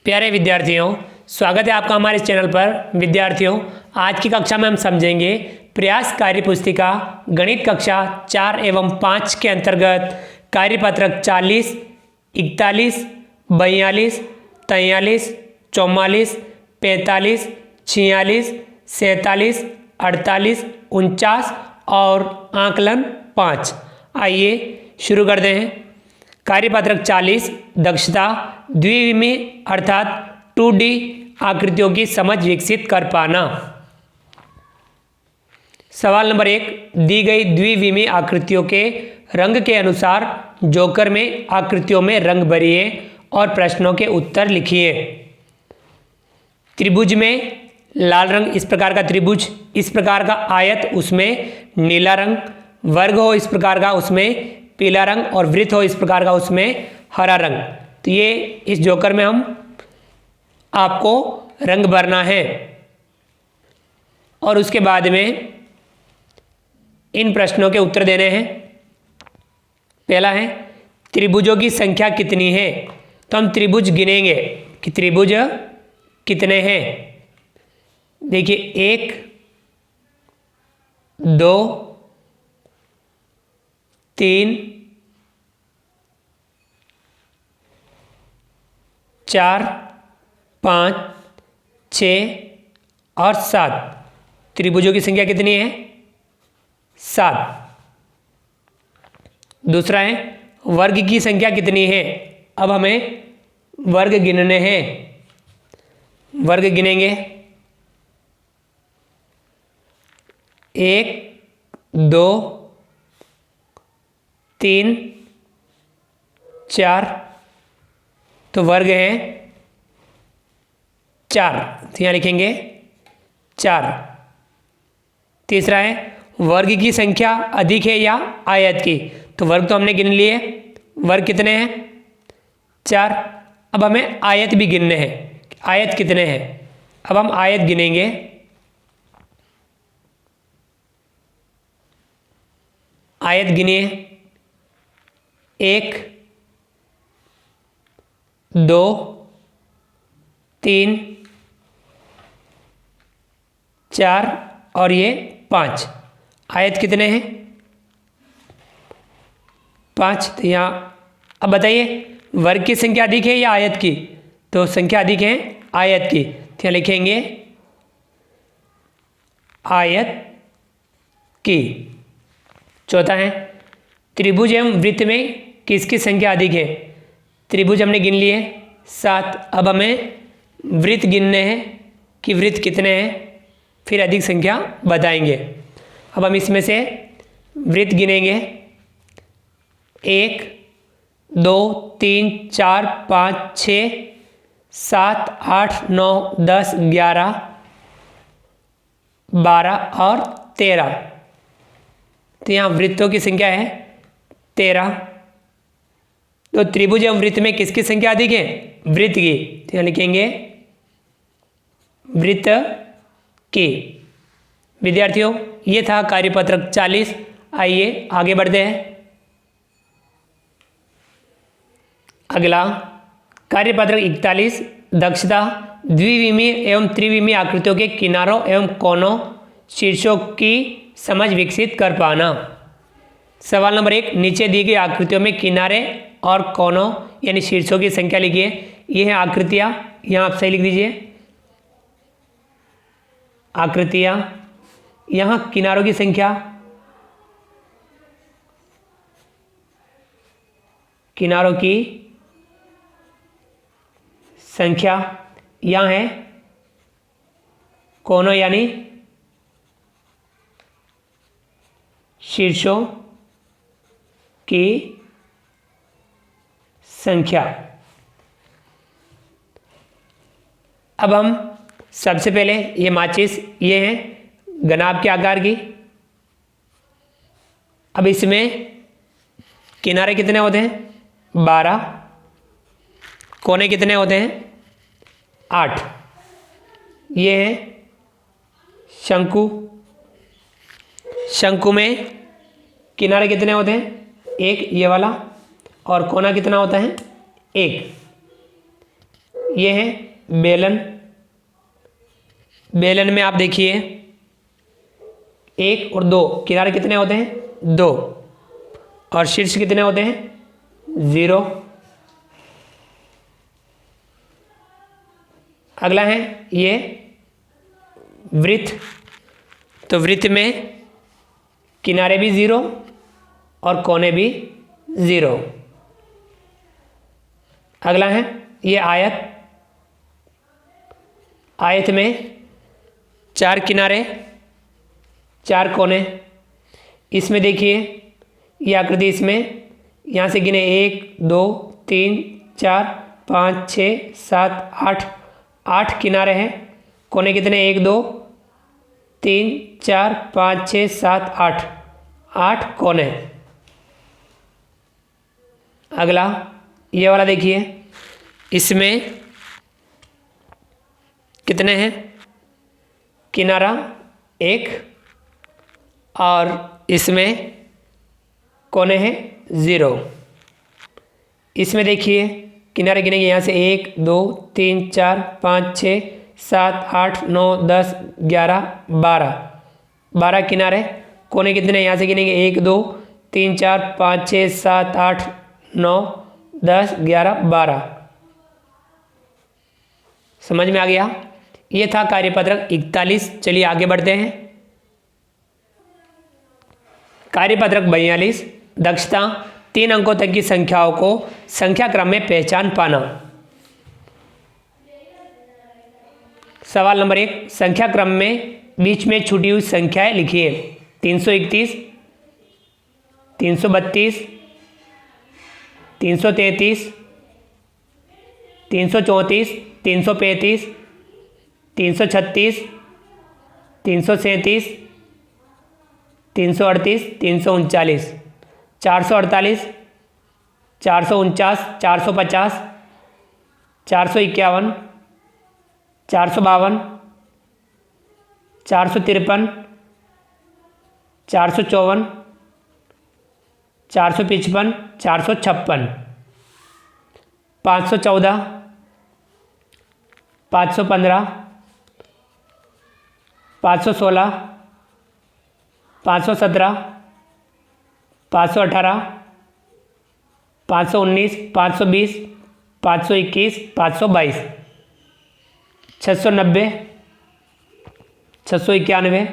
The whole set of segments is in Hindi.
प्यारे विद्यार्थियों, स्वागत है आपका हमारे इस चैनल पर। विद्यार्थियों, आज की कक्षा में हम समझेंगे प्रयास कार्य पुस्तिका गणित कक्षा 4 एवं 5 के अंतर्गत कार्यपत्रक 40, 41, 42, 43, 44, 45, 46, 47, 48, 49 और आकलन 5। आइए शुरू करते हैं। कार्यपत्रक 40 दक्षता द्विविमीय अर्थात 2D आकृतियों की समझ विकसित कर पाना। सवाल नंबर 1, दी गई द्विविमीय आकृतियों के रंग के अनुसार जोकर में आकृतियों में रंग भरिए और प्रश्नों के उत्तर लिखिए। त्रिभुज में लाल रंग, इस प्रकार का त्रिभुज, इस प्रकार का आयत, उसमें नीला रंग, वर्ग हो इस प्रकार का, उसमें पीला रंग, और वृत्त हो इस प्रकार का, उसमें हरा रंग। तो ये इस जोकर में हम आपको रंग भरना है और उसके बाद में इन प्रश्नों के उत्तर देने हैं। पहला है त्रिभुजों की संख्या कितनी है। तो हम त्रिभुज गिनेंगे कि त्रिभुज कितने हैं। देखिए 1, 2, 3, 4, 5, 6 और 7। त्रिभुजों की संख्या कितनी है? 7। दूसरा है वर्ग की संख्या कितनी है। अब हमें वर्ग गिनने हैं। वर्ग गिनेंगे 1, 2, 3, 4। तो वर्ग है 4, तो यहाँ लिखेंगे 4। तीसरा है वर्ग की संख्या अधिक है या आयत की। तो वर्ग तो हमने गिन लिए, वर्ग कितने हैं? 4। अब हमें आयत भी गिनने हैं। आयत कितने हैं? अब हम आयत गिनेंगे। आयत गिनिए 1, 2, 3, 4 और ये 5। आयत कितने हैं? 5। तो यहाँ अब बताइए वर्ग की संख्या अधिक है या आयत की। तो संख्या अधिक है आयत की, तो यहाँ लिखेंगे आयत की। चौथा है त्रिभुज एवं वृत्त में किसकी संख्या अधिक है। त्रिभुज हमने गिन लिए 7। अब हमें वृत्त गिनने हैं कि वृत्त कितने हैं, फिर अधिक संख्या बताएंगे। अब हम इसमें से वृत्त गिनेंगे 1, 2, 3, 4, 5, 6, 7, 8, 9, 10, 11, 12 और 13। तो यहाँ वृत्तों की संख्या है 13। तो त्रिभुज एवं वृत्त में किसकी संख्या अधिक है? वृत्त की। तो यहाँ लिखेंगे वृत्त की। विद्यार्थियों, ये था कार्यपत्रक 40। आइए आगे बढ़ते हैं। अगला कार्यपत्रक 41 दक्षता द्विविमीय एवं त्रिविमीय आकृतियों के किनारों एवं कोनों शीर्षों की समझ विकसित कर पाना। सवाल नंबर 1, नीचे दी गई आकृतियों में किनारे और कोनों यानी शीर्षों की संख्या लिखिए। ये है आकृतियाँ, यहाँ आप सही लिख दीजिए आकृतियाँ। यहाँ किनारों की संख्या, किनारों की संख्या। यहाँ है कोनों यानी शीर्षों की संख्या। अब हम सबसे पहले ये माचिस, ये है गनाब के आकार की। अब इसमें किनारे कितने होते हैं? 12। कोने कितने होते हैं? 8। ये है शंकु। शंकु में किनारे कितने होते हैं? 1 ये वाला, और कोना कितना होता है? 1। ये है बेलन। बेलन में आप देखिए 1 और 2 किनारे कितने होते हैं 2, और शीर्ष कितने होते हैं 0। अगला है ये वृत्त। तो वृत्त में किनारे भी 0 और कोने भी 0। अगला है ये आयत। आयत में 4 किनारे 4 कोने। इसमें देखिए ये आकृति, इसमें यहाँ से गिने 1 2 3 4 5 6 7 8 8 किनारे हैं। कोने कितने 1 2 3 4 5 6 7 8 8 कोने। अगला ये वाला देखिए, इसमें कितने हैं किनारा 1 और इसमें कोने हैं 0। इसमें देखिए किनारे गिनेंगे यहाँ से 1 2 3 4 5 6 7 8 9 10 11 12 12 किनारे। कोने कितने यहाँ से गिनेंगे 1 2 3 4 5 6 7 8 9 10 11 12। समझ में आ गया। ये था कार्यपत्रक 41। चलिए आगे बढ़ते हैं। कार्यपत्रक 42 दक्षता 3 अंकों तक की संख्याओं को संख्या क्रम में पहचान पाना। सवाल नंबर 1, संख्या क्रम में बीच में छूटी हुई संख्याएं लिखिए। 331, 332, 333, 334, 335, 336, 337, 338, 339, 448, 449, 450, 451, 452, 453, 454, 455, 456, 514, 515, 516, 517, 518, 519, 520, 521, 522, 690, 691,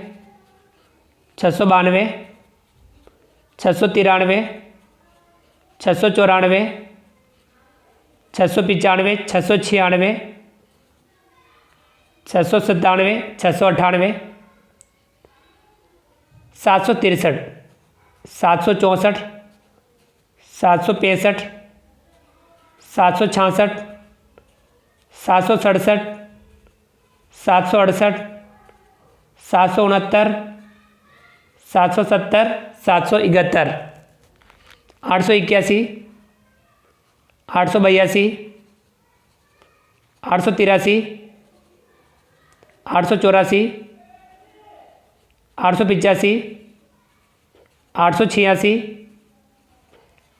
692, 693, 694, 695, 696, 697, 698, 763, 764, 765, 766, 767, 768, 769, 770, 771, 881, 882, 883, 884, 885, 886,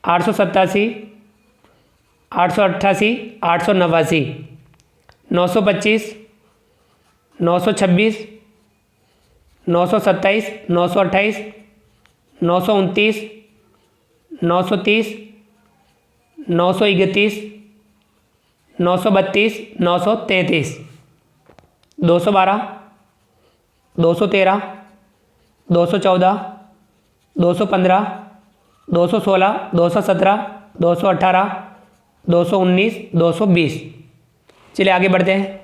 887, 888, 889, 925, 926, 927, 928, 929, 930, 931, 932, 933, 212, 213, 214, 215, 216, 217, 218, 219, 220। चलिए आगे बढ़ते हैं।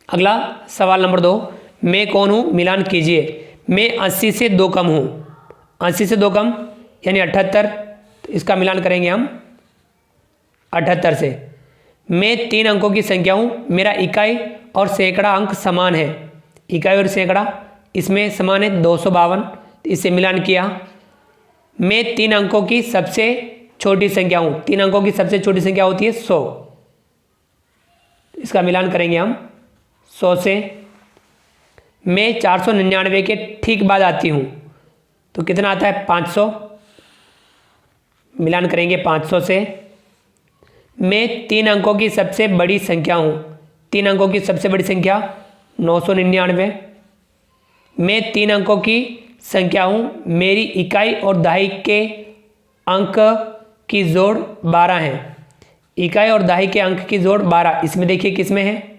अगला सवाल नंबर 2, मैं कौन हूँ मिलान कीजिए। मैं 80 से 2 कम हूँ। 80 से 2 कम यानी 78। तो इसका मिलान करेंगे हम 78 से। मैं 3 अंकों की संख्या हूँ। मेरा इकाई और सैकड़ा अंक समान है। इकाई और सैकड़ा इसमें समान है 252। इससे मिलान किया। मैं 3 अंकों की सबसे छोटी संख्या हूँ। 3 अंकों की सबसे छोटी संख्या होती है 100। इसका मिलान करेंगे हम 100 से। मैं 499 के ठीक बाद आती हूँ। तो कितना आता है 500। मिलान करेंगे 500 से। मैं 3 अंकों की सबसे बड़ी संख्या हूँ। 3 अंकों की सबसे बड़ी संख्या 999। मैं 3 अंकों की संख्या हूँ। मेरी इकाई और दहाई के अंक की जोड़ 12 है। इकाई और दहाई के अंक की जोड़ 12, इसमें देखिए किस में है,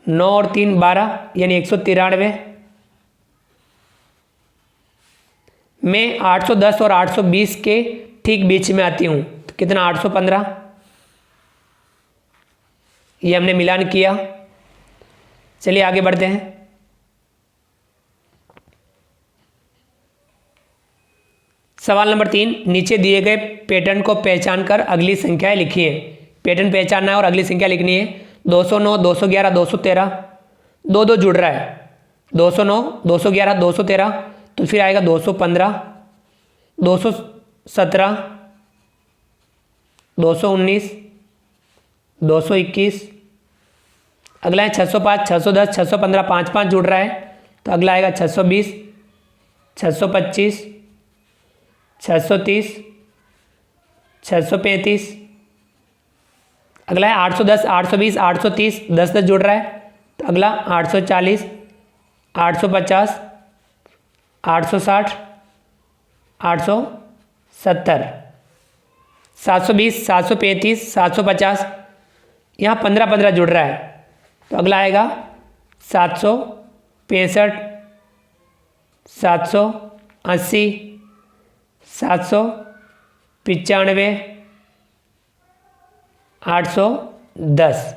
9 और 3 12, यानी 193। मैं 810 और 820 के ठीक बीच में आती हूँ, तो कितना 815। ये हमने मिलान किया। चलिए आगे बढ़ते हैं। सवाल नंबर 3, नीचे दिए गए पैटर्न को पहचान कर अगली संख्याएं लिखिए। पैटर्न पहचानना है और अगली संख्या लिखनी है। 209, 211, 213, 2 जुड़ रहा है। 209, 211, 213, तो फिर आएगा 215, 217, 219, 221। अगला है 605, 610, 615, 5 जुड़ रहा है, तो अगला आएगा 620, 625, 630, 635। अगला है 810, 820, 830, 10 जुड़ रहा है, तो अगला 840, 850, 860, 870, 720, 735, 750। यहाँ 15 जुड़ रहा है, तो अगला आएगा 765, 780, 795, 810।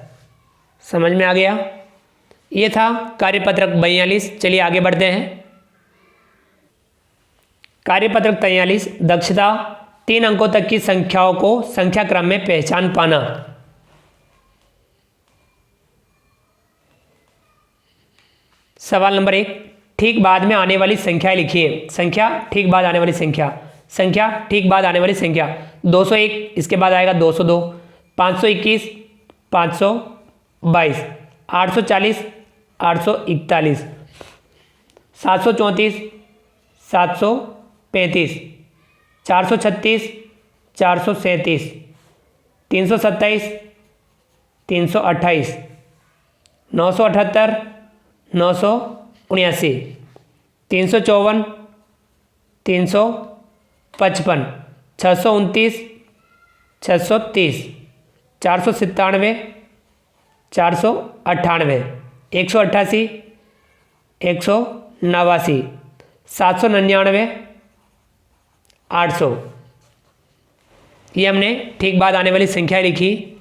समझ में आ गया। ये था कार्यपत्रक 42। चलिए आगे बढ़ते हैं। कार्यपत्रक 43, दक्षता 3 अंकों तक की संख्याओं को संख्या क्रम में पहचान पाना। सवाल नंबर 1, ठीक बाद में आने वाली संख्याएं लिखिए। संख्या ठीक बाद आने वाली संख्या, संख्या ठीक बाद आने वाली संख्या। 201, इसके बाद आएगा 202, 521, 522, 840, 841, 734, 735, 436, 437, 327, 328, 978, 979, 354, 355, 629, 630, 497, 498, 188, 189, 799, 800। ये हमने ठीक बाद आने वाली संख्या लिखी।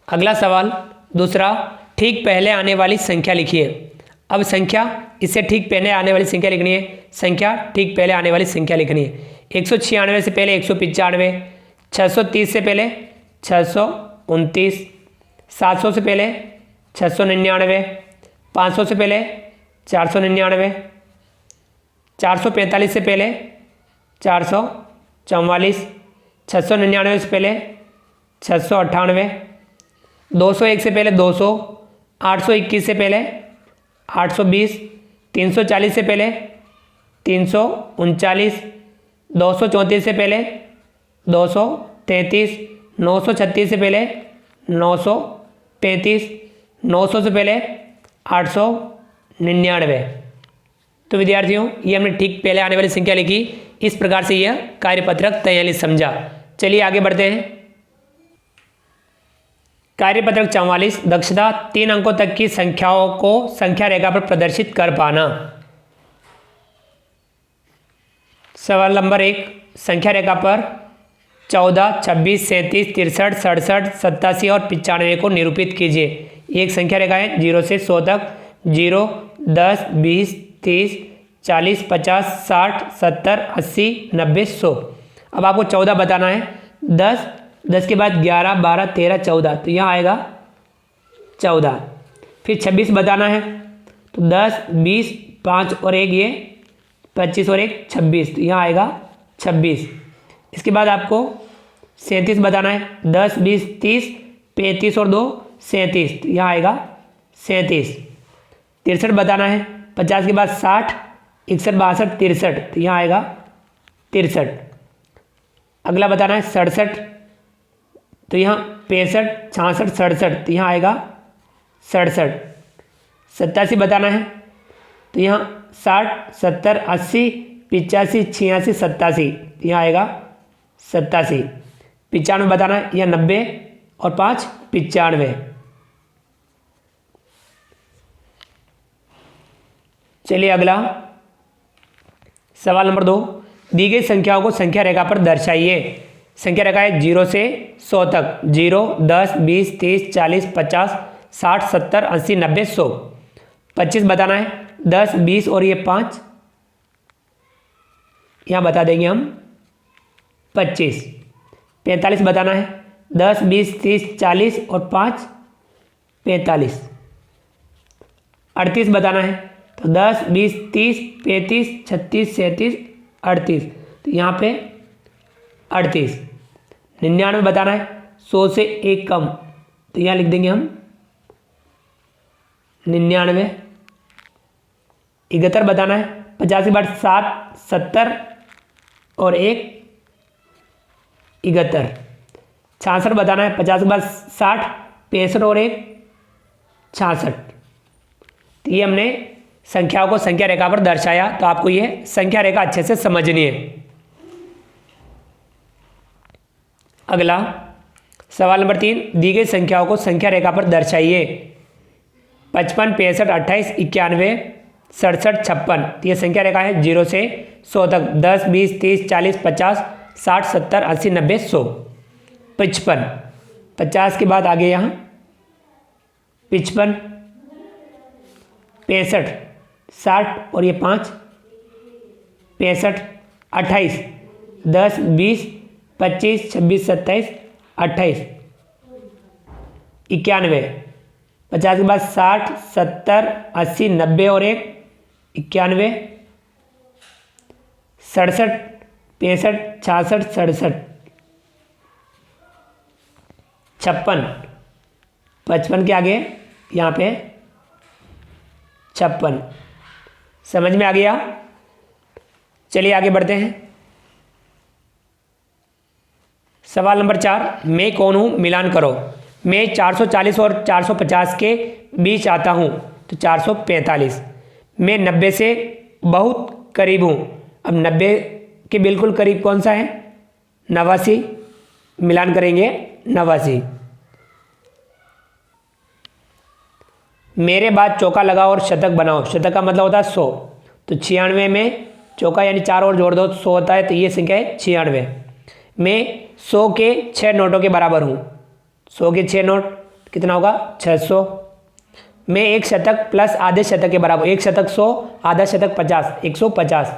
अगला सवाल दूसरा, ठीक पहले आने वाली संख्या लिखिए। अब संख्या, इससे ठीक पहले आने वाली संख्या लिखनी है। संख्या ठीक पहले आने वाली संख्या लिखनी है। 196 से पहले 195, 630 से पहले 629, 700 से पहले 699, 500 से पहले 499, 445 से पहले 444, 699 से पहले 698, 201 से पहले 200, 821 से पहले 820, 340 से पहले 339, 234 से पहले 233, 936 से पहले 935, 900 से पहले 899। तो विद्यार्थियों, ये हमने ठीक पहले आने वाली संख्या लिखी। इस प्रकार से यह कार्यपत्रक 43 समझा। चलिए आगे बढ़ते हैं। कार्यपत्रक 44, दक्षता 3 अंकों तक की संख्याओं को संख्या रेखा पर प्रदर्शित कर पाना। सवाल नंबर 1, संख्या रेखा पर 14, 26, 37, 63, 67, 87 और 95 को निरूपित कीजिए। ये एक संख्या रेखा है 0 से 100 तक। 0, 10, 20, 30, 40, 50, 60, 70, 80, 90, 100। अब आपको 14 बताना है। 10 के बाद 11, 12, 13, 14, तो यहाँ आएगा 14। फिर 26 बताना है, तो 10, 20, 5 और 1 ये 25 और 1 26, तो यहाँ आएगा 26। इसके बाद आपको 37 बताना है। 10, 20, 30, 35 और 2 37, तो यहाँ आएगा 37। 63 बताना है। 50 के बाद 60, 61 62 63, तो यहाँ आएगा 63। अगला बताना है 67, तो यहाँ 65 66 67, तो यहाँ आएगा 67। 87 बताना है, तो यहाँ 60 70 80 85 86 87, तो यहाँ आएगा 87। 95 बताना है, या 90 और 5 95। चलिए अगला सवाल नंबर 2, दी गई संख्याओं को संख्या रेखा पर दर्शाइए। संख्या रेखा है 0 से 100 तक, 0 10 20 30 40 50 60 70 80 90 100। 25 बताना है, 10 20 और ये 5, यहाँ बता देंगे हम 25। 45 बताना है, 10 20 30 40 और 5 45। 38 बताना है, तो 10 20 30 35 36 37 38, तो यहाँ पे 38। 99 बताना है, 100 से 1 कम, तो यहाँ लिख देंगे हम 99। 71 बताना है, 50 के बाद 7 70 और 1 71। 66 बताना है, 50 के बाद 60 65 और 1 66। तो ये हमने संख्याओं को संख्या रेखा पर दर्शाया, तो आपको ये संख्या रेखा अच्छे से समझनी है। अगला सवाल नंबर 3, दी गई संख्याओं को संख्या रेखा पर दर्शाइए। 55 65 28 91 67 56, तो ये संख्या रेखा है 0 से 100 तक, 10 20 30 40 50 60 70 80 90 100। 55, 50 के बाद आगे यहाँ 55 65 60 और ये 5 65 28 10 20 25 26 27 28 91। 50 के बाद 60 70 80 90 और 1 91 67 65 66 67 56। 55 के आगे यहाँ पे 56। समझ में आ गया? चलिए आगे बढ़ते हैं। सवाल नंबर 4, मैं कौन हूँ मिलान करो। मैं 440 और 450 के बीच आता हूँ, तो 445। मैं 90 से बहुत करीब हूँ। अब 90 के बिल्कुल करीब कौन सा है? 89। मिलान करेंगे 89। मेरे बाद चौका लगाओ और शतक बनाओ। शतक का मतलब होता है 100, तो 96 में चौका यानी 4 और जोड़ दो तो 100 होता है, तो ये संख्या है 96। मैं 100 के 6 नोटों के बराबर हूँ। 100 के 6 नोट कितना होगा? 600। मैं एक शतक प्लस आधे शतक के बराबर, एक शतक 100 आधा शतक 50 150।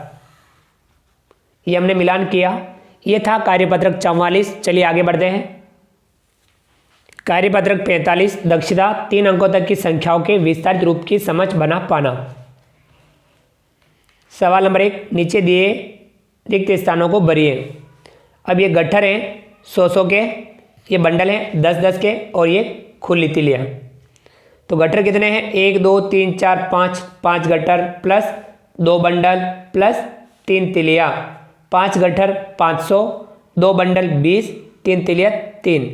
ये हमने मिलान किया। ये था कार्यपत्रक 44। चलिए आगे बढ़ते हैं। कार्यपत्रक 45, दक्षता 3 अंकों तक की संख्याओं के विस्तारित रूप की समझ बना पाना। सवाल नंबर 1, नीचे दिए रिक्त स्थानों को भरिए। अब ये गट्ठर हैं 100 के, ये बंडल हैं 10 के, और ये खुली तिलियाँ। तो गट्ठर कितने हैं? 1 2 3 4 5, 5 गट्ठर प्लस 2 बंडल प्लस 3 तिलियाँ। 5 गट्ठर 500, 2 बंडल 20, 3 तिलियाँ 3।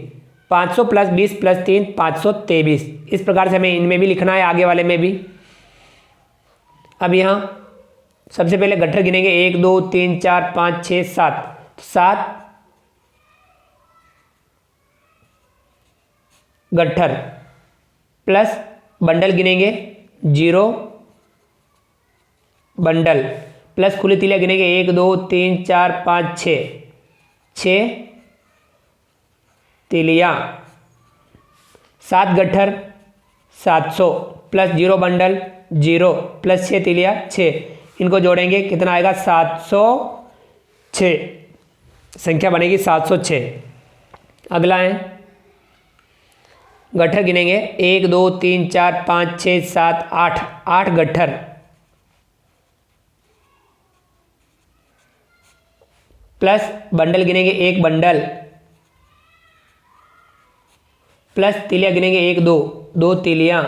500 plus 20 plus 3 523। इस प्रकार से हमें इनमें भी लिखना है, आगे वाले में भी। अब यहाँ सबसे पहले गट्ठर गिनेंगे 1 2 3 4 5 6 7। 7 गट्ठर प्लस बंडल गिनेंगे 0 बंडल प्लस खुली तिलियाँ गिनेंगे 1 2 3 4 5 6 6 तिलियाँ। 7 गट्ठर 700 प्लस 0 बंडल 0 प्लस 6 तिलियाँ 6। इनको जोड़ेंगे कितना आएगा? 706। संख्या बनेगी 706। अगला है गट्ठर गिनेंगे 1 2 3 4 5 6 7 8। 8 गट्ठर प्लस बंडल गिनेंगे 1 बंडल प्लस तिलियाँ गिनेंगे 1 2 2 तिलियाँ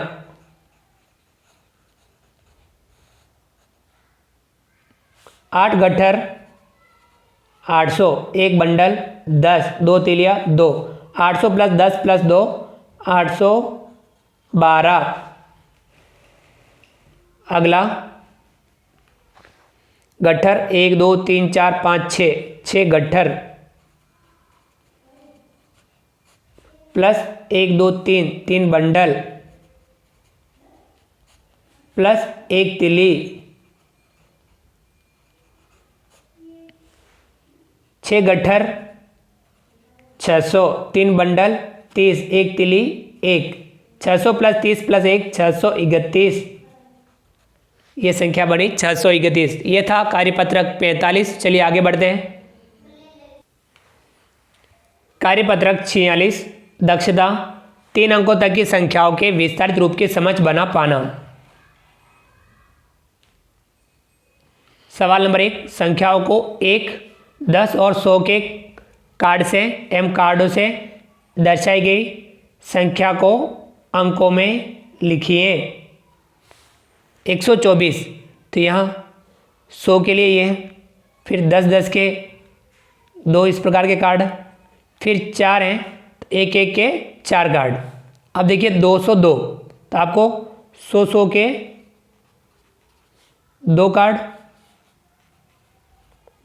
8 गट्ठर 800, एक बंडल 10, 2 तीलियाँ 2, 800 प्लस 10 प्लस 2 812। अगला गट्ठर 1 2 3 4 5 6, 6 गट्ठर प्लस 1 2 3, 3 बंडल प्लस 1 तिली, 6 गट्ठर 600, 3 बंडल 30, 1 तिली 1, 600 प्लस 30 प्लस 1 631। ये संख्या बनी 631। ये था कार्यपत्रक 45। चलिए आगे बढ़ते हैं। कार्यपत्रक 46, दक्षता 3 अंकों तक की संख्याओं के विस्तारित रूप की समझ बना पाना। सवाल नंबर 1, संख्याओं को 1, 10 और 100 के कार्ड से एवं कार्डों से दर्शाई गई संख्या को अंकों में लिखिए। 124, तो यहाँ 100 के लिए ये है, फिर 10 10 के 2 इस प्रकार के कार्ड, फिर 4 हैं तो 1 1 के 4 कार्ड। अब देखिए 202, तो आपको 100 के 2 कार्ड,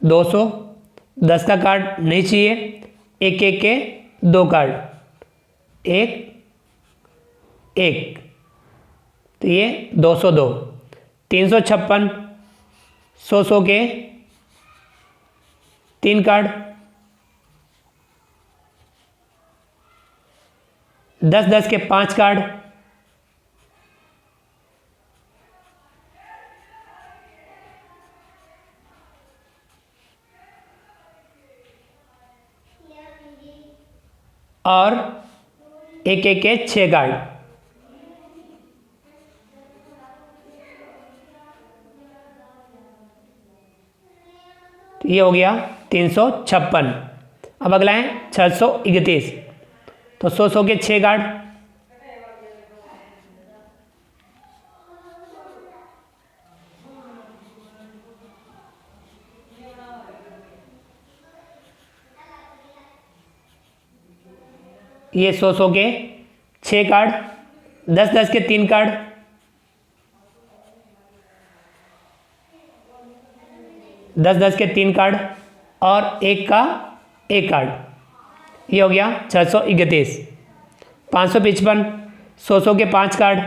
200, 10 का कार्ड नहीं चाहिए, 1 1 के 2 कार्ड, 1 1, तो ये 202। 356, 100 के 3 कार्ड, 10 10 के 5 कार्ड, और 1 1 के 6 कार्ड। तो ये हो गया 356। अब अगला है 631, तो 100 के 6 कार्ड, ये 100 के 6 कार्ड, 10 10 के 3 कार्ड, 10 10 के 3 कार्ड और 1 का 1 कार्ड। ये हो गया 631। 555, 100 के 5 कार्ड,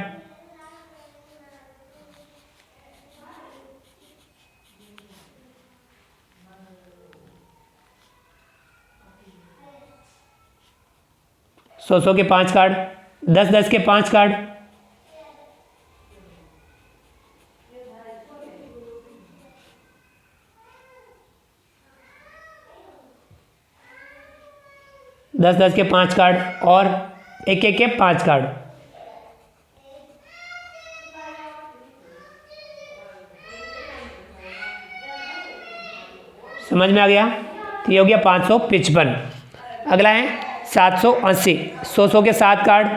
100 के 5 कार्ड, 10 10 के 5 कार्ड, 10 10 के 5 कार्ड और 1 1 के 5 कार्ड। समझ में आ गया? तो ये हो गया 555। अगला है 780, 100 के 7 कार्ड,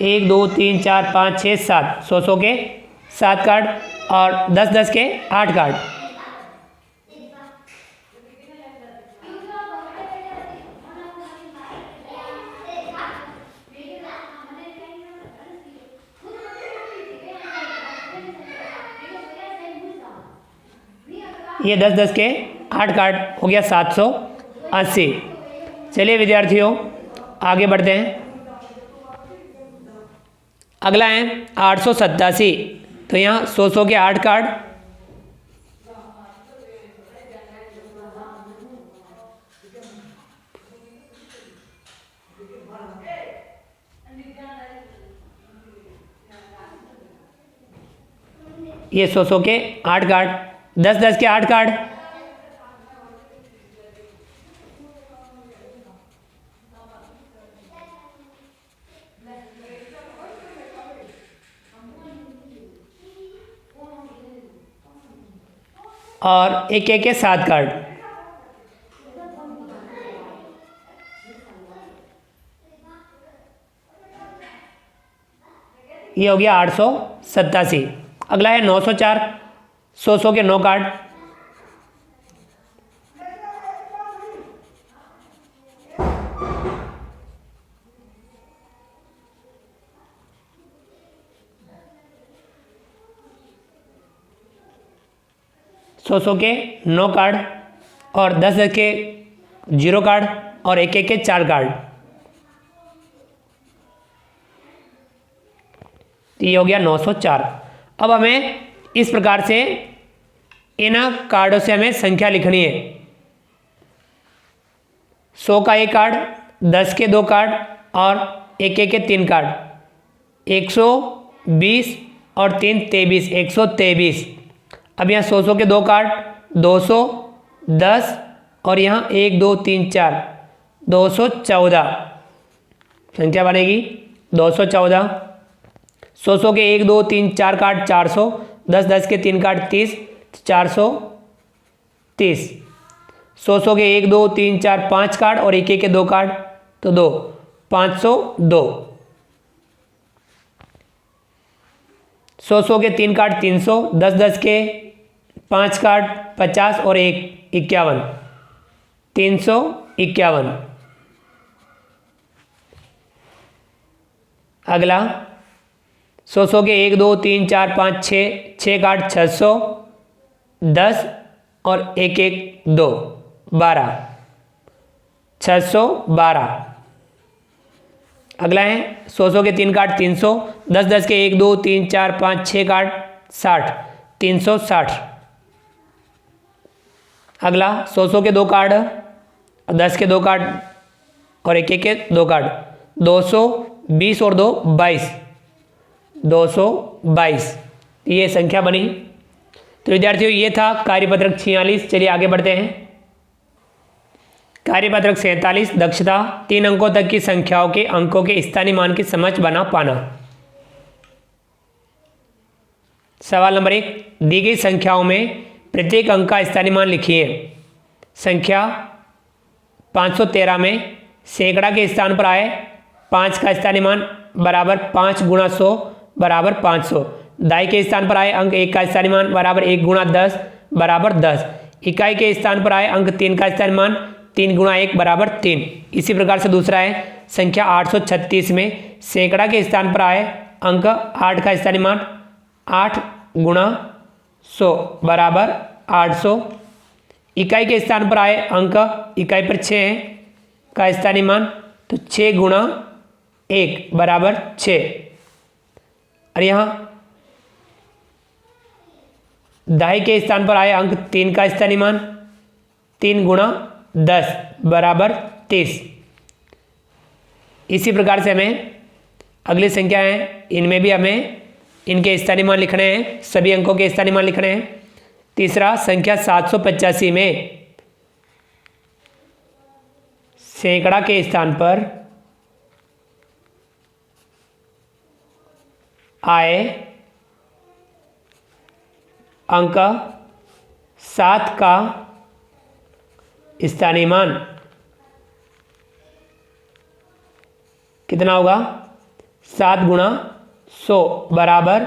एक 2 3 4 5 6 7, 100 के 7 कार्ड और 10 10 के 8 कार्ड। ये 10 10 के 8 कार्ड हो गया 780। चलिए विद्यार्थियों आगे बढ़ते हैं। अगला है 887, तो यहाँ 100 के 8 कार्ड, ये 100 के 8 कार्ड, 10 10 के 8 कार्ड, और 1 1 के 7 कार्ड। ये हो गया 887। अगला है 904, 100 के 9 कार्ड, सौ के 9 कार्ड और 10 के 0 कार्ड और एक के 4 कार्ड। तो ये हो गया 904। अब हमें इस प्रकार से इन कार्डों से हमें संख्या लिखनी है। 100 का 1 कार्ड, 10 के 2 कार्ड और एक के 3 कार्ड। 120 और 3 23, 123। अब यहाँ 100 के 2 कार्ड, 210 और यहाँ 1 2 3 4, 214 संख्या बनेगी 214। 100 के 1 2 3 4 कार्ड 400, 10 के 3 कार्ड 30, 430। 100 के 1 2 3 4 5 कार्ड और एक के 2 कार्ड तो 2, 502। 100 के 3 कार्ड 300, 10 के 5 कार्ड 50 और एक 51, 351। अगला 100 के 1 2 3 4 5 6 कार्ड 600, 10 और एक 2, 12, 612। अगला है 100 के 3 कार्ड 300, 10 के 1 2 3 4 5 6 कार्ड 60, 360। अगला 100 के 2 कार्ड, 10 के 2 कार्ड और एक के 2 कार्ड, 220 और 2 22, 222। ये संख्या बनी। तो विद्यार्थियों ये था कार्यपत्रक 46। चलिए आगे बढ़ते हैं। कार्यपत्रक 47, दक्षता 3 अंकों तक की संख्याओं के अंकों के स्थानीय मान की समझ बना पाना। सवाल नंबर 1, दी गई संख्याओं में प्रत्येक अंक का स्थानीय मान लिखिए। संख्या 513 में सैकड़ा के स्थान पर आए 5 का स्थानीय मान बराबर 5 गुणा 100 बराबर 500। दाई के स्थान पर आए अंक 1 का स्थानीय मान बराबर 1 गुणा 10 बराबर 10। इकाई के स्थान पर आए अंक 3 का स्थानीय मान 3 गुणा 1 बराबर 3। इसी प्रकार से दूसरा है संख्या 836 में सैकड़ा के स्थान पर आए अंक 8 का स्थानीय मान 8 गुणा 100 बराबर 800। इकाई के स्थान पर आए अंक इकाई पर 6 का स्थानीय मान तो 6 गुणा 1 बराबर 6। और यहाँ दाई के स्थान पर आए अंक 3 का स्थानीय मान 3 गुणा 10 बराबर 30। इसी प्रकार से हमें अगली संख्या है, इनमें भी हमें इनके स्थानीय मान लिखने हैं, सभी अंकों के स्थानीय मान लिखने हैं। तीसरा संख्या 785 में सैकड़ा के स्थान पर आए अंक 7 का स्थानीय मान कितना होगा? 7 गुणा 100 बराबर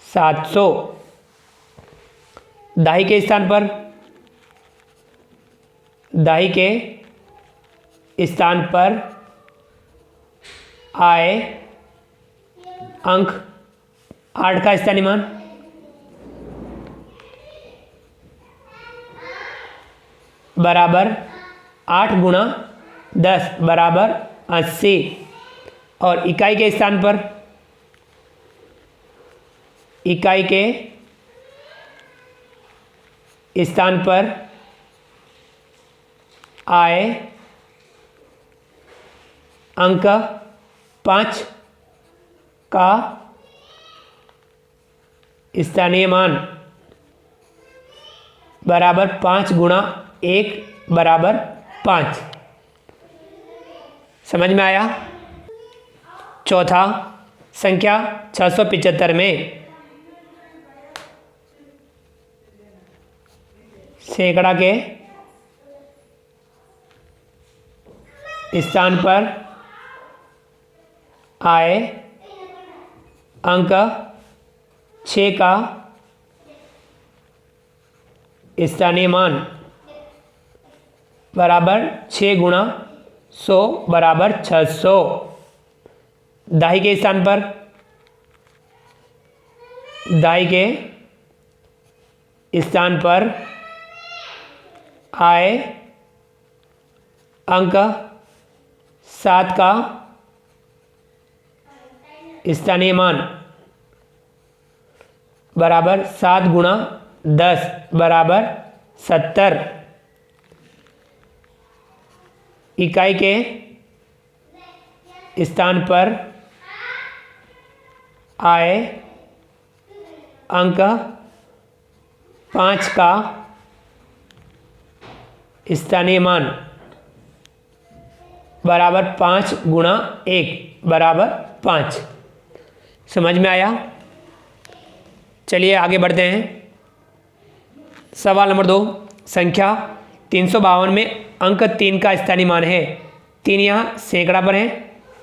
700। दाई के स्थान पर आए अंक 8 का स्थानीय मान बराबर 8 गुणा 10 बराबर 80। और इकाई के स्थान पर आए अंक 5 का स्थानीय मान बराबर 5 गुणा 1 बराबर 5। समझ में आया? चौथा संख्या 675 में सैकड़ा के स्थान पर आए अंक 6 का स्थानीय मान बराबर 6 गुणा 100 बराबर 600। दाई के स्थान पर आए अंक 7 का स्थानीय मान बराबर 7 गुणा 10 बराबर 70। इकाई के स्थान पर आए अंक 5 का स्थानीय मान बराबर 5 गुणा 1 बराबर 5। समझ में आया? चलिए आगे बढ़ते हैं। सवाल नंबर 2, संख्या 352 में अंक 3 का स्थानीय मान है। 3 यहाँ सैकड़ा पर है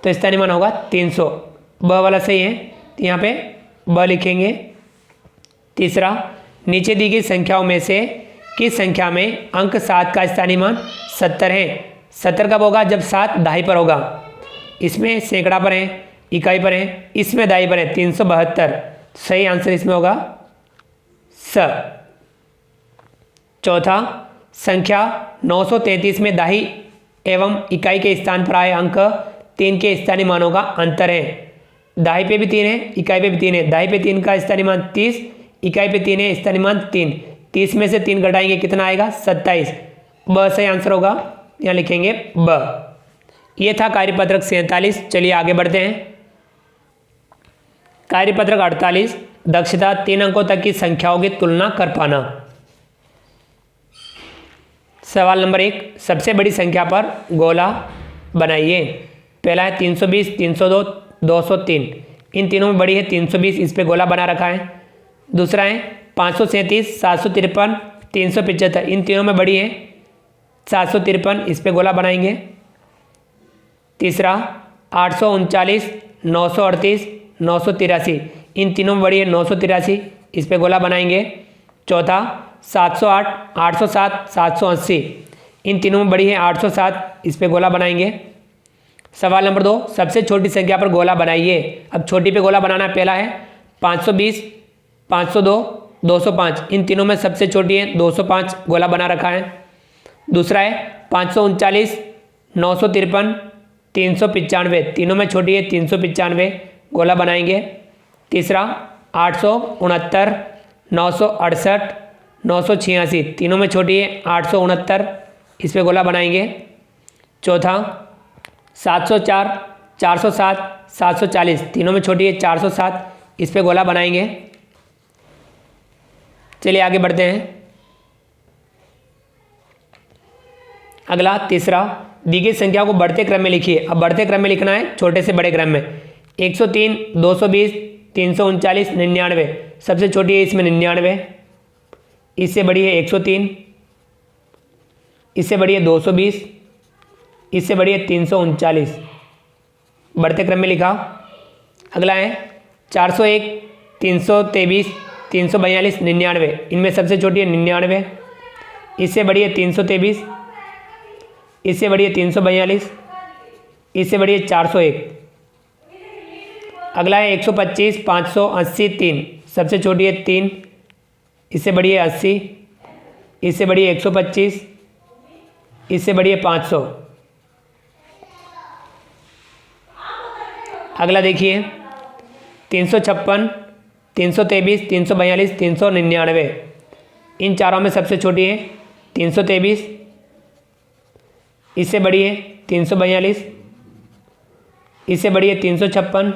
तो स्थानीय मान होगा 300। ब वाला सही है तो यहाँ पे ब लिखेंगे। तीसरा, नीचे दी गई संख्याओं में से किस संख्या में अंक 7 का स्थानीय मान 70 है। 70 कब होगा? जब 7 दहाई पर होगा। इसमें सैकड़ा पर है, इकाई पर है, इसमें दहाई पर है 372। सही आंसर इसमें होगा स। चौथा, संख्या 933 में दाही एवं इकाई के स्थान पर आए अंक 3 के स्थानीय मानों का अंतर है। दाही पे भी 3 है, इकाई पे भी 3 है। दाही पे 3 का स्थानीय मान 30, इकाई पे 3 है, स्थानीय मान 3। 30 में से 3 घटाएंगे कितना आएगा? 27। ब सही आंसर होगा, यहाँ लिखेंगे ब। ये था कार्यपत्रक 47। चलिए आगे बढ़ते हैं। कार्यपत्रक 48, दक्षता 3 अंकों तक की संख्याओं की तुलना कर पाना। सवाल नंबर 1, सबसे बड़ी संख्या पर गोला बनाइए। पहला है 320, 302, 203। इन तीनों में बड़ी है 320, इस पे गोला बना रखा है। दूसरा है 537, 753, 375। इन तीनों में बड़ी है 753, इस पे गोला बनाएंगे। तीसरा 839, 938, 983। इन तीनों में बड़ी है 983, इस पे गोला बनाएंगे। चौथा 708, 807, 780। इन तीनों में बड़ी है 807, इस पे गोला बनाएंगे। सवाल नंबर 2, सबसे छोटी संख्या पर गोला बनाइए। अब छोटी पे गोला बनाना। पहला है 520, 502, 205। इन तीनों में सबसे छोटी है 205, गोला बना रखा है। दूसरा है 539, 953, 395। तीनों में छोटी है 395, गोला बनाएंगे। तीसरा 869, 968, 986। तीनों में छोटी है 869, इस पे गोला बनाएंगे। चौथा 704, 407, 740। तीनों में छोटी है 407, इस पे गोला बनाएंगे। चलिए आगे बढ़ते हैं। अगला तीसरा, दी गई संख्या को बढ़ते क्रम में लिखिए। अब बढ़ते क्रम में लिखना है, छोटे से बड़े क्रम में। 103, 220, 339, 99। सबसे छोटी है इसमें 99, इससे बड़ी है 103, इससे बड़ी है 220, इससे बड़ी है 339। बढ़ते क्रम में लिखा। अगला है 401, 323, 342, 99। इनमें सबसे छोटी है 99, इससे बड़ी है 323, इससे बड़ी है 342, इससे बड़ी है 401। अगला है 125, 580, 3। सबसे छोटी है 3, इससे बड़ी है 80, इससे बड़ी है 125, इससे बड़ी है 500। अगला देखिए 356, 323, 342, 399। इन चारों में सबसे छोटी है 323, इससे बड़ी है 342, इससे बड़ी है 356,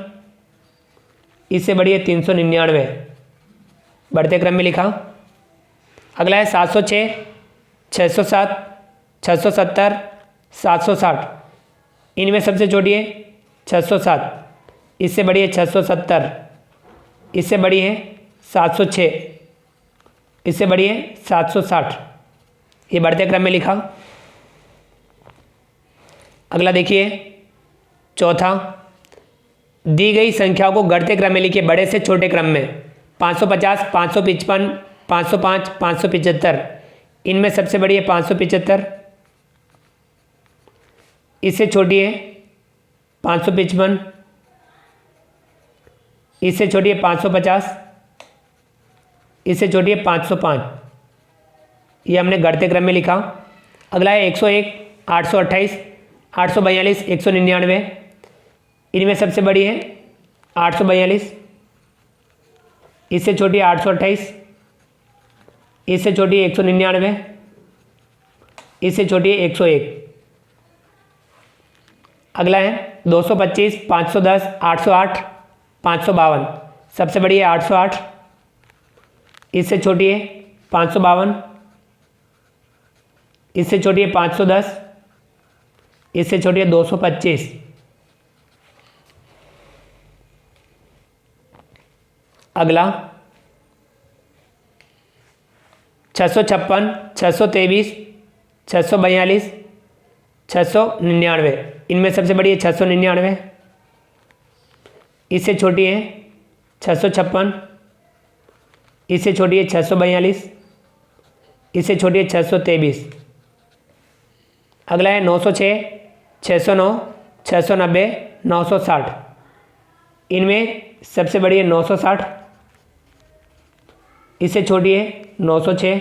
इससे बड़ी है 399। बढ़ते क्रम में लिखा। अगला है 706, 607, 670, 760। इनमें सबसे छोटी है 607, इससे बड़ी है 670, इससे बड़ी है 706, इससे बड़ी है 760। ये बढ़ते क्रम में लिखा। अगला देखिए चौथा, दी गई संख्याओं को घटते क्रम में लिखिए, बड़े से छोटे क्रम में। 550, 555, 505, 575। इनमें सबसे बड़ी है 575, इससे छोटी है 555, इससे छोटी है 550, इससे छोटी है 505। ये हमने घटते क्रम में लिखा। अगला है 101, 828, 842, 199। इनमें सबसे बड़ी है 842, इससे छोटी है 828, इससे छोटी है 199, इससे छोटी है 101। अगला है 225, 510, 808, 552। सबसे बड़ी है 808, इससे छोटी है 552, इससे छोटी है 510, इससे छोटी है 225। अगला 656, 623, 642, 699। इनमें सबसे बड़ी है 699, इससे छोटी है 656, इससे छोटी है 642, इससे छोटी है 623। अगला है 906, 609, 690, 960। इनमें सबसे बड़ी है 960, इससे छोटी है 906,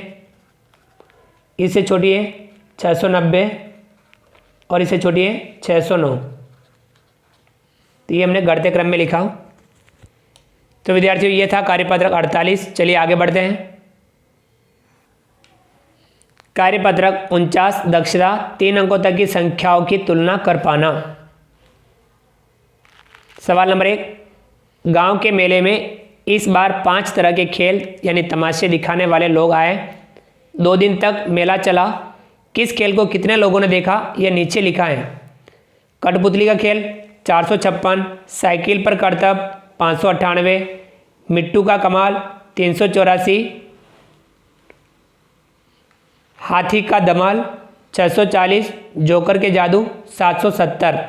इससे छोटी है 690 और इससे छोटी है 609। तो ये हमने घटते क्रम में लिखा। तो विद्यार्थियों ये था कार्यपत्रक 48। चलिए आगे बढ़ते हैं। कार्यपत्रक 49, दक्षता 3 अंकों तक की संख्याओं की तुलना कर पाना। सवाल नंबर 1, गांव के मेले में इस बार 5 तरह के खेल यानी तमाशे दिखाने वाले लोग आए। 2 दिन तक मेला चला। किस खेल को कितने लोगों ने देखा, यह नीचे लिखा है। कठपुतली का खेल 456, साइकिल पर करतब 598, मिट्टू का कमाल 384, हाथी का धमाल 640, जोकर के जादू 770।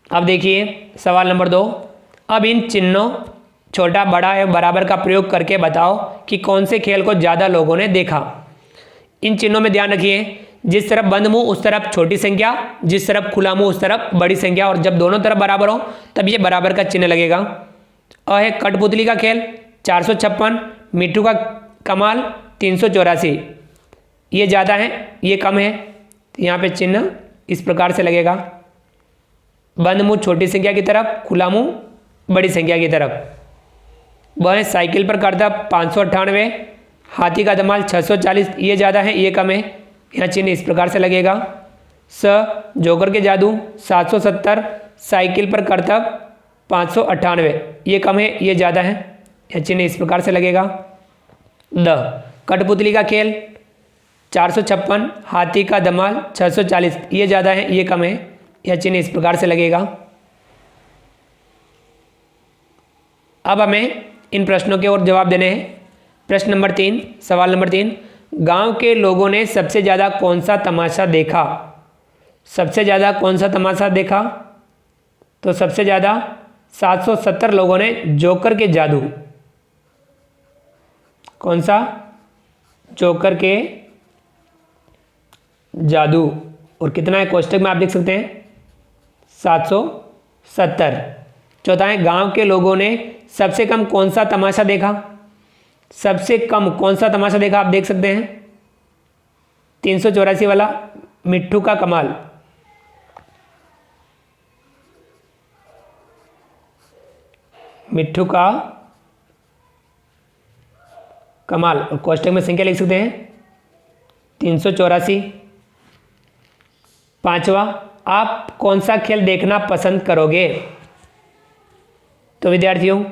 अब देखिए सवाल नंबर 2। अब इन चिन्हों छोटा, बड़ा एवं बराबर का प्रयोग करके बताओ कि कौन से खेल को ज़्यादा लोगों ने देखा। इन चिन्हों में ध्यान रखिए, जिस तरफ बंद मुंह उस तरफ छोटी संख्या, जिस तरफ खुला मुंह उस तरफ बड़ी संख्या, और जब दोनों तरफ बराबर हो तब ये बराबर का चिन्ह लगेगा। और है कठपुतली का खेल 456, मिट्टू का कमाल 384। ये ज़्यादा है, ये कम है, यहाँ पे चिन्ह इस प्रकार से लगेगा। बंद मुंह छोटी संख्या की तरफ, खुला मुंह बड़ी संख्या की तरफ। वह है साइकिल पर करतब 598, हाथी का धमाल 640। ये ज़्यादा है, ये कम है, यहाँ चिन्ह इस प्रकार से लगेगा। जोकर के जादू 770, साइकिल पर करतब 598। ये कम है, ये ज़्यादा है, यह चिन्ह इस प्रकार से लगेगा। कठपुतली का खेल 456, हाथी का धमाल 640। ये ज़्यादा है, ये कम है, यह चिन्ह इस प्रकार से लगेगा। अब हमें इन प्रश्नों के और जवाब देने हैं। प्रश्न नंबर 3, सवाल नंबर 3, गांव के लोगों ने सबसे ज़्यादा कौन सा तमाशा देखा। सबसे ज़्यादा कौन सा तमाशा देखा, तो सबसे ज़्यादा 770 लोगों ने जोकर के जादू। कौन सा, जोकर के जादू। और कितना है कोष्टक में आप देख सकते हैं 770। चौथा है गांव के लोगों ने सबसे कम कौन सा तमाशा देखा। सबसे कम कौन सा तमाशा देखा आप देख सकते हैं 384 वाला, मिट्टू का कमाल। मिट्टू का कमाल, और कोष्टक में संख्या लिख सकते हैं 384। पांचवा, आप कौन सा खेल देखना पसंद करोगे। तो विद्यार्थियों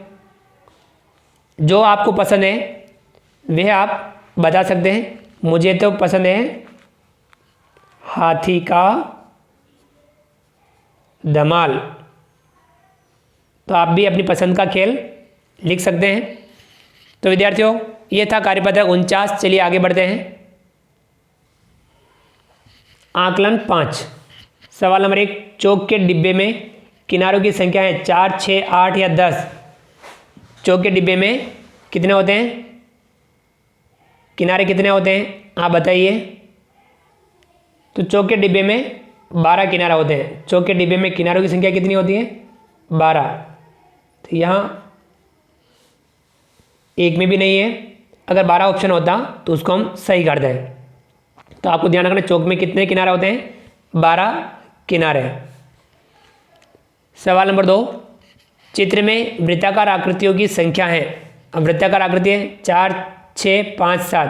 जो आपको पसंद है वह आप बता सकते हैं। मुझे तो पसंद है हाथी का धमाल, तो आप भी अपनी पसंद का खेल लिख सकते हैं। तो विद्यार्थियों ये था कार्यपत्रक 49। चलिए आगे बढ़ते हैं। आकलन 5। सवाल नंबर 1, चौक के डिब्बे में किनारों की संख्या है 4, 6, 8 या 10। चौक के डिब्बे में कितने होते हैं, किनारे कितने होते हैं, आप बताइए। तो चौक के डिब्बे में 12 किनारा होते हैं। चौक के डिब्बे में किनारों की संख्या कितनी होती है, 12। तो यहाँ एक में भी नहीं है। अगर 12 ऑप्शन होता तो उसको हम सही कर दें। तो आपको ध्यान रखना, चौक में कितने किनारे होते हैं, 12 किनारे। सवाल नंबर 2, चित्र में वृत्ताकार आकृतियों की संख्या है। अब वृत्ताकार आकृति है 4, 6, 5, 7।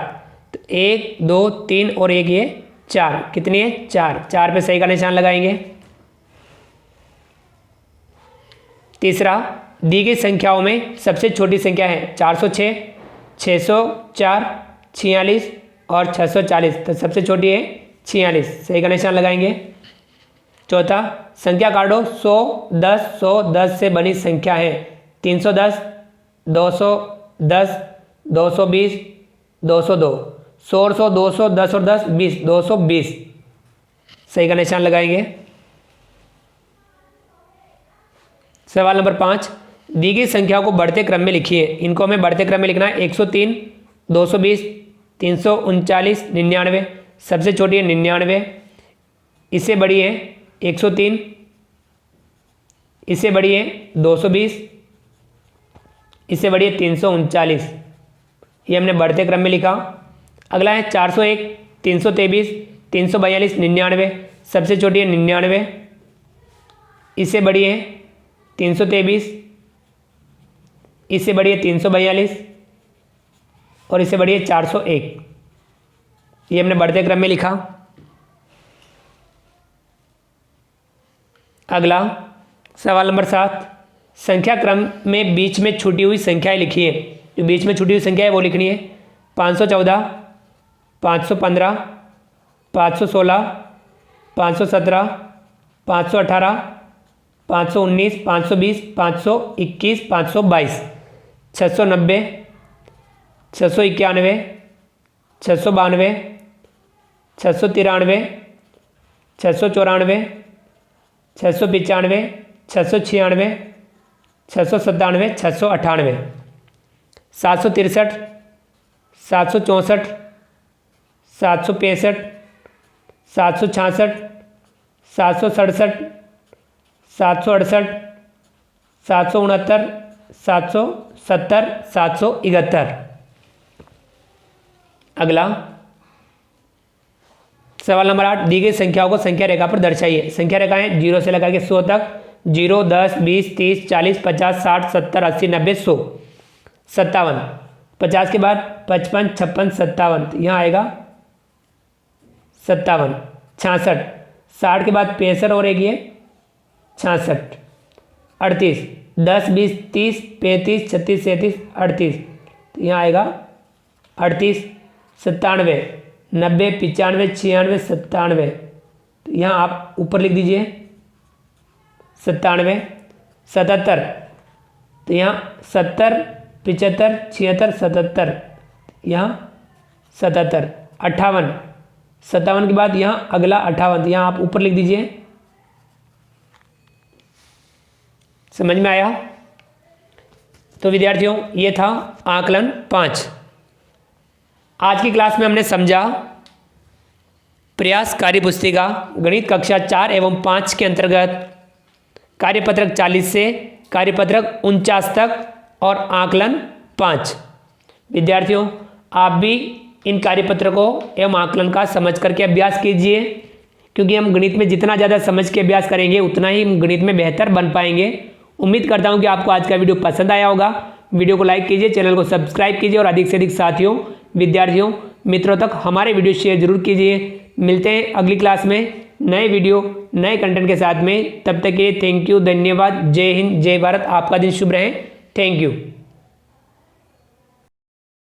तो 1, 2, 3 और एक ये 4, कितनी है, 4। 4 पे सही का निशान लगाएंगे। तीसरा, दी गई संख्याओं में सबसे छोटी संख्या है 406, 604, 46 और 640। तो सबसे छोटी है 46, सही का निशान लगाएंगे। चौथा, संख्या काटो 100, 10, 100, 10 से बनी संख्या है 310, 210, 220, 202, 100, 100, 200, 10 और 10, 20, 220, सही का निशान लगाएंगे। सवाल नंबर 5, दी गई संख्याओं को बढ़ते क्रम में लिखिए। इनको हमें बढ़ते क्रम में लिखना है। 103, 220, 339, 99। सबसे छोटी है 99, इससे बड़ी है 103, इससे बड़ी है 220, इससे बड़ी है 339। ये हमने बढ़ते क्रम में लिखा। अगला है 401, 323, 342, 99। सबसे छोटी है 99, इससे बड़ी है 323, इससे बड़ी है 342 और इससे बड़ी है 401। ये हमने बढ़ते क्रम में लिखा। अगला सवाल नंबर 7, संख्या क्रम में बीच में छूटी हुई संख्याएं लिखिए। जो बीच में छूटी हुई संख्या है वो लिखनी है। 514, 515, 516, 517, 518, 519, 520, 521, 522, 690, 691, 692, 693, 694, 695, 696, 697, 698, 763, 764, 765, 766, 767, 768, 769, 770, 771। अगला सवाल नंबर 8, दी गई संख्याओं को संख्या रेखा पर दर्शाइए। संख्या रेखाएं 0 से लेकर के 100 तक। 0, 10, 20, 30, 40, 50, 60, 70, 80, 90, 100, 57। 50 के बाद 55, 56, 57, तो यहाँ आएगा 57। 66, 60 के बाद 65 और एक ये 66। 38, 10, 20, 30, 35, 36, 37, 38, तो यहाँ आएगा 38। 97, 90, 95, 96, 97, तो यहाँ आप ऊपर लिख दीजिए 97। 77, तो यहाँ 70, 75, 76, 77, यहाँ 77। 58, 57 के बाद यहाँ अगला 58, तो यहाँ आप ऊपर लिख दीजिए। समझ में आया? तो विद्यार्थियों, ये था आकलन 5। आज की क्लास में हमने समझा प्रयास कार्य पुस्तिका गणित कक्षा 4 एवं 5 के अंतर्गत कार्यपत्रक 40 से कार्यपत्रक 49 तक और आकलन 5। विद्यार्थियों, आप भी इन कार्यपत्रकों एवं आकलन का समझ करके अभ्यास कीजिए, क्योंकि हम गणित में जितना ज़्यादा समझ के अभ्यास करेंगे उतना ही हम गणित में बेहतर बन पाएंगे। उम्मीद करता हूं कि आपको आज का वीडियो पसंद आया होगा। वीडियो को लाइक कीजिए, चैनल को सब्सक्राइब कीजिए और अधिक से अधिक साथियों, विद्यार्थियों, मित्रों तक हमारे वीडियो शेयर जरूर कीजिए। मिलते हैं अगली क्लास में नए वीडियो नए कंटेंट के साथ में। तब तक के लिए थैंक यू, धन्यवाद, जय हिंद, जय भारत। आपका दिन शुभ रहे। Thank you.